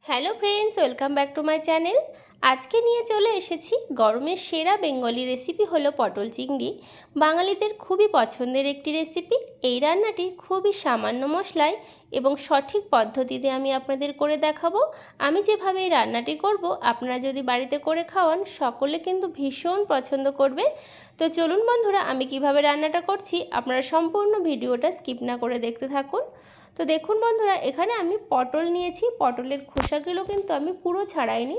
Hello friends, welcome back to my channel. আজকে নিয়ে চলে এসেছি গরমের সেরা বেঙ্গলি রেসিপি হলো পটল চিংড়ি। বাঙালিদের খুবই পছন্দের একটি রেসিপি। এই রান্নাটি খুবই সামান্য মশলায় এবং সঠিক পদ্ধতিতে আমি আপনাদের করে দেখাবো। আমি যেভাবে এই রান্নাটি করব, আপনারা যদি বাড়িতে করে খাওয়ান সকলে কিন্তু ভীষণ পছন্দ করবে। তো চলুন বন্ধুরা, আমি কিভাবে রান্নাটা করছি আপনারা সম্পূর্ণ ভিডিওটা স্কিপ না করে দেখতে থাকুন। তো দেখুন বন্ধুরা, এখানে আমি পটল নিয়েছি। পটলের খোসাগুলো কিন্তু আমি পুরো ছাড়াইনি,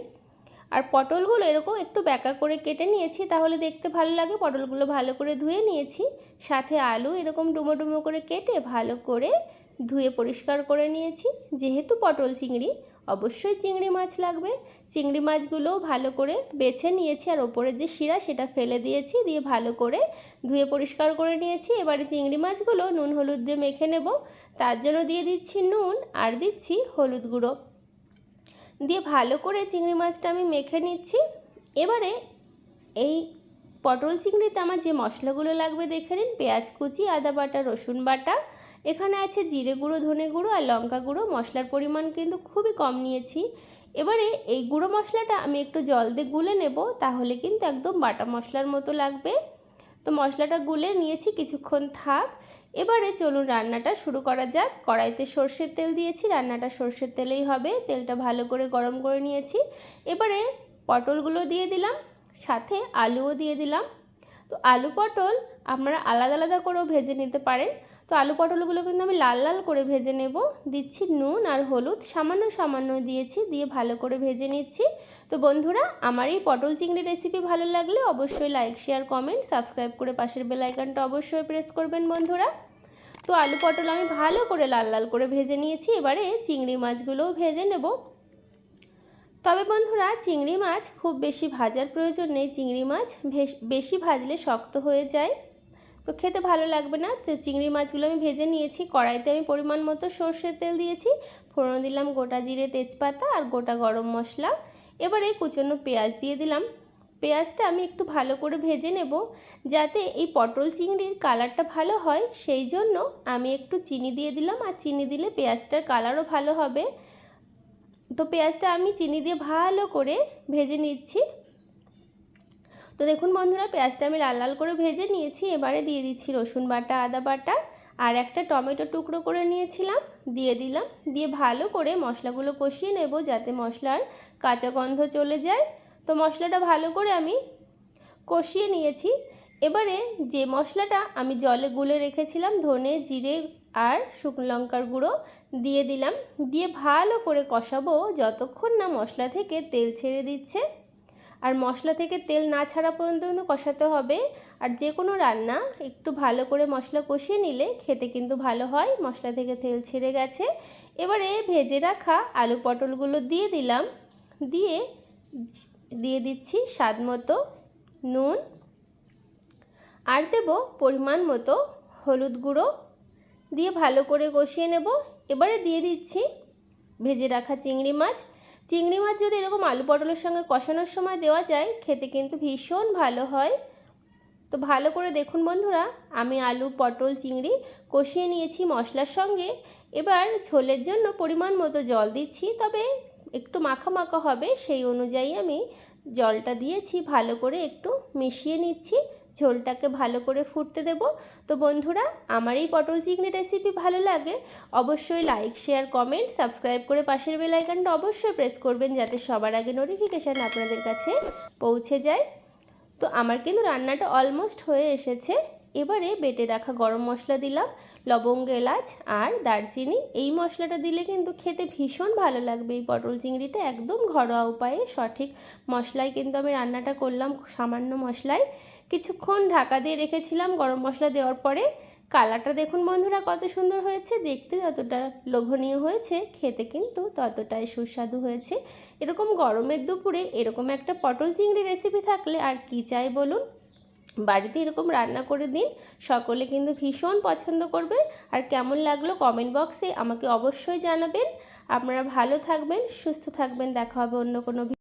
আর পটলগুলো এরকম একটু ব্যাকা করে কেটে নিয়েছি, তাহলে দেখতে ভালো লাগে। পটলগুলো ভালো করে ধুয়ে নিয়েছি, সাথে আলু এরকম ডুমো ডুমো করে কেটে ভালো করে ধুয়ে পরিষ্কার করে নিয়েছি। যেহেতু পটল চিংড়ি, অবশ্যই চিংড়ি মাছ লাগবে। চিংড়ি মাছগুলোও ভালো করে বেছে নিয়েছি, আর ওপরে যে শিরা সেটা ফেলে দিয়েছি, দিয়ে ভালো করে ধুয়ে পরিষ্কার করে নিয়েছি। এবারে চিংড়ি মাছগুলো নুন হলুদ দিয়ে মেখে নেব। তার জন্য দিয়ে দিচ্ছি নুন আর দিচ্ছি হলুদ গুঁড়ো, দিয়ে ভালো করে চিংড়ি মাছটা আমি মেখে নিচ্ছি। এবারে এই পটল চিংড়িতে আমার যে মশলাগুলো লাগবে দেখে নিন। পেঁয়াজ কুচি, আদা বাটা, রসুন বাটা, এখানে আছে জিরে গুঁড়ো, ধনে গুঁড়ো আর লঙ্কা গুঁড়ো। মশলার পরিমাণ কিন্তু খুবই কম নিয়েছি। এবারে এই গুঁড়ো মশলাটা আমি একটু জল দিয়ে গুলে নেব, তাহলে কিন্তু একদম বাটা মশলার মতো লাগবে। তো মশলাটা গুলে নিয়েছি, কিছুক্ষণ থাক। এবারে চলুন রান্নাটা শুরু করা যাক। কড়াইতে সর্ষের তেল দিয়েছি, রান্নাটা সর্ষের তেলেই হবে। তেলটা ভালো করে গরম করে নিয়েছি। এবারে পটলগুলো দিয়ে দিলাম, সাথে আলুও দিয়ে দিলাম। তো আলু পটল আপনারা আলাদা আলাদা করেও ভেজে নিতে পারেন। তো আলু পটলগুলো কিন্তু আমি লাল লাল করে ভেজে নেব। দিচ্ছি নুন আর হলুদ সামান্য সামান্য দিয়েছি, দিয়ে ভালো করে ভেজে নিচ্ছি। তো বন্ধুরা, আমার এই পটল চিংড়ি রেসিপি ভালো লাগলে অবশ্যই লাইক, শেয়ার, কমেন্ট, সাবস্ক্রাইব করে পাশের বেল আইকনটা অবশ্যই প্রেস করবেন বন্ধুরা। তো আলু পটল আমি ভালো করে লাল লাল করে ভেজে নিয়েছি। এবারে চিংড়ি মাছগুলোও ভেজে নেব। তবে বন্ধুরা, চিংড়ি মাছ খুব বেশি ভাজার প্রয়োজন নেই। চিংড়ি মাছ বেশি ভাজলে শক্ত হয়ে যায়, তো খেতে ভালো লাগবে না। তো চিংড়ি মাছগুলো আমি ভেজে নিয়েছি। কড়াইতে আমি পরিমাণ মতো সর্ষের তেল দিয়েছি, ফোড়ন দিলাম গোটা জিরে, তেজপাতা আর গোটা গরম মশলা। এবারে কুচনো পেঁয়াজ দিয়ে দিলাম। পেঁয়াজটা আমি একটু ভালো করে ভেজে নেব, যাতে এই পটল চিংড়ির কালারটা ভালো হয়। সেই জন্য আমি একটু চিনি দিয়ে দিলাম, আর চিনি দিলে পেঁয়াজটার কালারও ভালো হবে। তো পেঁয়াজটা আমি চিনি দিয়ে ভালো করে ভেজে নিচ্ছি। তো দেখুন বন্ধুরা, পেঁয়াজটা আমি লাল লাল করে ভেজে নিয়েছি। এবারে দিয়ে দিচ্ছি রসুন বাটা, আদা বাটা আর একটা টমেটো টুকরো করে নিয়েছিলাম, দিয়ে দিলাম। দিয়ে ভালো করে মশলাগুলো কষিয়ে নেব, যাতে মশলার কাঁচা গন্ধ চলে যায়। তো মশলাটা ভালো করে আমি কষিয়ে নিয়েছি। এবারে যে মশলাটা আমি জলে গুলে রেখেছিলাম, ধনে, জিরে আর শুকনো লঙ্কার গুঁড়ো দিয়ে দিলাম। দিয়ে ভালো করে কষাবো যতক্ষণ না মশলা থেকে তেল ছেড়ে দিচ্ছে। আর মশলা থেকে তেল না ছাড়া পর্যন্ত কিন্তু কষাতে হবে। আর যে কোনো রান্না একটু ভালো করে মশলা কষিয়ে নিলে খেতে কিন্তু ভালো হয়। মশলা থেকে তেল ছেড়ে গেছে। এবারে ভেজে রাখা আলু পটলগুলো দিয়ে দিলাম, দিয়ে দিচ্ছি স্বাদ মতো নুন, আর দেব পরিমাণ মতো হলুদ গুঁড়ো, দিয়ে ভালো করে কষিয়ে নেব। এবারে দিয়ে দিচ্ছি ভেজে রাখা চিংড়ি মাছ। চিংড়ি মাছ যদি এরকম আলু পটলের সঙ্গে কষানোর সময় দেওয়া যায়, খেতে কিন্তু ভীষণ ভালো হয়। তো ভালো করে দেখুন বন্ধুরা, আমি আলু পটল চিংড়ি কষিয়ে নিয়েছি মশলার সঙ্গে। এবার ঝোলের জন্য পরিমাণ মতো জল দিচ্ছি, তবে একটু মাখা মাখা হবে সেই অনুযায়ী আমি জলটা দিয়েছি। ভালো করে একটু মিশিয়ে নিচ্ছি, ঝোলটাকে ভালো করে ফুটতে দেব। তো বন্ধুরা, আমার এই পটল চিংড়ি রেসিপি ভালো লাগে অবশ্যই লাইক, শেয়ার, কমেন্ট, সাবস্ক্রাইব করে পাশের বেল আইকনটা অবশ্যই প্রেস করবেন, যাতে সবার আগে নোটিফিকেশান আপনাদের কাছে পৌঁছে যায়। তো আমার কিন্তু রান্নাটা অলমোস্ট হয়ে এসেছে। এবারে বেটে রাখা গরম মশলা দিলাম, লবঙ্গ, এলাচ আর দারচিনি। এই মশলাটা দিলে কিন্তু খেতে ভীষণ ভালো লাগবে। এই পটল চিংড়িটা একদম ঘরোয়া উপায়ে সঠিক মশলায় কিন্তু আমি রান্নাটা করলাম, সামান্য মশলায়। কিছুক্ষণ ঢাকা দিয়ে রেখেছিলাম গরম মশলা দেওয়ার পরে। কালারটা দেখুন বন্ধুরা কত সুন্দর হয়েছে, দেখতে যতটা লোভনীয় হয়েছে, খেতে কিন্তু ততটাই সুস্বাদু হয়েছে। এরকম গরমের দুপুরে এরকম একটা পটল চিংড়ি রেসিপি থাকলে আর কি চাই বলুন। বাড়িতে এরকম রান্না করে দিন, সকলে কিন্তু ভীষণ পছন্দ করবে। আর কেমন লাগলো কমেন্ট বক্সে আমাকে অবশ্যই জানাবেন। আপনারা ভালো থাকবেন, সুস্থ থাকবেন। দেখা হবে অন্য কোনো